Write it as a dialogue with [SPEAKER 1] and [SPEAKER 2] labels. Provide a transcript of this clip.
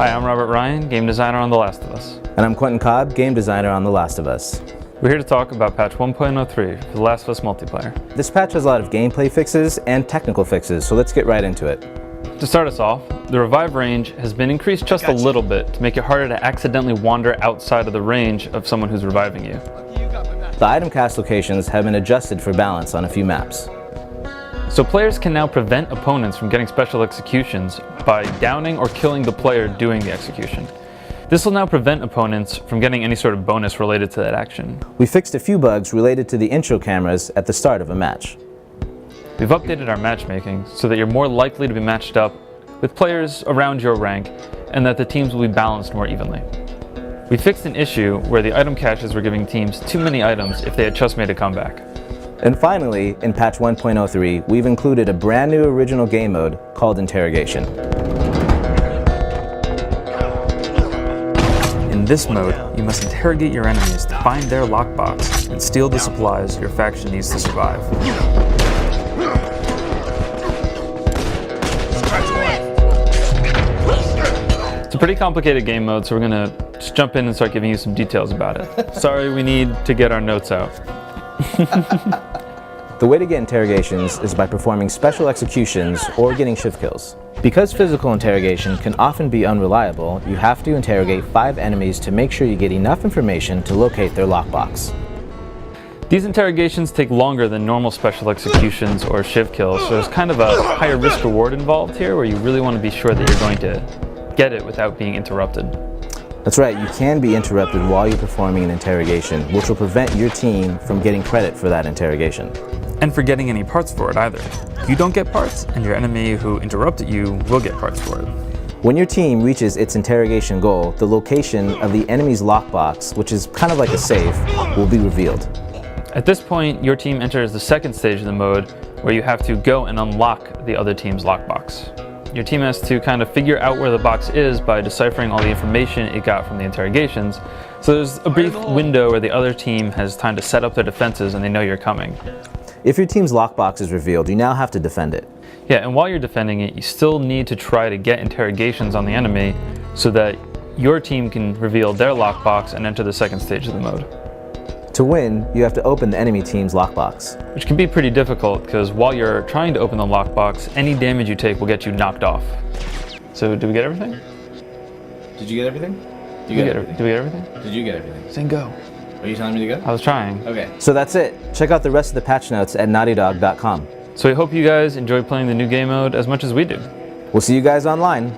[SPEAKER 1] Hi, I'm Robert Ryan, game designer on The Last of Us.
[SPEAKER 2] And I'm Quentin Cobb, game designer on The Last of Us.
[SPEAKER 1] We're here to talk about patch 1.03 for The Last of Us multiplayer.
[SPEAKER 2] This patch has a lot of gameplay fixes and technical fixes, so let's get right into it.
[SPEAKER 1] To start us off, the revive range has been increased just a little bit to make it harder to accidentally wander outside of the range of someone who's reviving you.
[SPEAKER 2] The item cast locations have been adjusted for balance on a few maps.
[SPEAKER 1] So players can now prevent opponents from getting special executions by downing or killing the player doing the execution. This will now prevent opponents from getting any sort of bonus related to that action.
[SPEAKER 2] We fixed a few bugs related to the intro cameras at the start of a match.
[SPEAKER 1] We've updated our matchmaking so that you're more likely to be matched up with players around your rank and that the teams will be balanced more evenly. We fixed an issue where the item caches were giving teams too many items if they had just made a comeback.
[SPEAKER 2] And finally, in patch 1.03, we've included a brand new original game mode called Interrogation.
[SPEAKER 1] In this mode, you must interrogate your enemies to find their lockbox and steal the supplies your faction needs to survive. It's a pretty complicated game mode, so we're going to just jump in and start giving you some details about it. Sorry, we need to get our notes out.
[SPEAKER 2] The way to get interrogations is by performing special executions or getting shift kills. Because physical interrogation can often be unreliable, you have to interrogate 5 enemies to make sure you get enough information to locate their lockbox.
[SPEAKER 1] These interrogations take longer than normal special executions or shiv kills, so there's kind of a higher risk reward involved here where you really want to be sure that you're going to get it without being interrupted.
[SPEAKER 2] That's right, you can be interrupted while you're performing an interrogation, which will prevent your team from getting credit for that interrogation.
[SPEAKER 1] And for getting any parts for it either. You don't get parts, and your enemy who interrupted you will get parts for it.
[SPEAKER 2] When your team reaches its interrogation goal, the location of the enemy's lockbox, which is kind of like a safe, will be revealed.
[SPEAKER 1] At this point, your team enters the second stage of the mode, where you have to go and unlock the other team's lockbox. Your team has to kind of figure out where the box is by deciphering all the information it got from the interrogations. So there's a brief window where the other team has time to set up their defenses and they know you're coming.
[SPEAKER 2] If your team's lockbox is revealed, you now have to defend it.
[SPEAKER 1] Yeah, and while you're defending it, you still need to try to get interrogations on the enemy so that your team can reveal their lockbox and enter the second stage of the mode.
[SPEAKER 2] To win, you have to open the enemy team's lockbox.
[SPEAKER 1] Which can be pretty difficult because while you're trying to open the lockbox, any damage you take will get you knocked off. So, did we get everything?
[SPEAKER 3] Did you get everything?
[SPEAKER 1] Did we get everything?
[SPEAKER 3] Did you get everything?
[SPEAKER 1] Saying go.
[SPEAKER 3] Are you telling me to go?
[SPEAKER 1] I was trying.
[SPEAKER 3] Okay.
[SPEAKER 2] So that's it. Check out the rest of the patch notes at naughtydog.com.
[SPEAKER 1] So I hope you guys enjoy playing the new game mode as much as we do.
[SPEAKER 2] We'll see you guys online.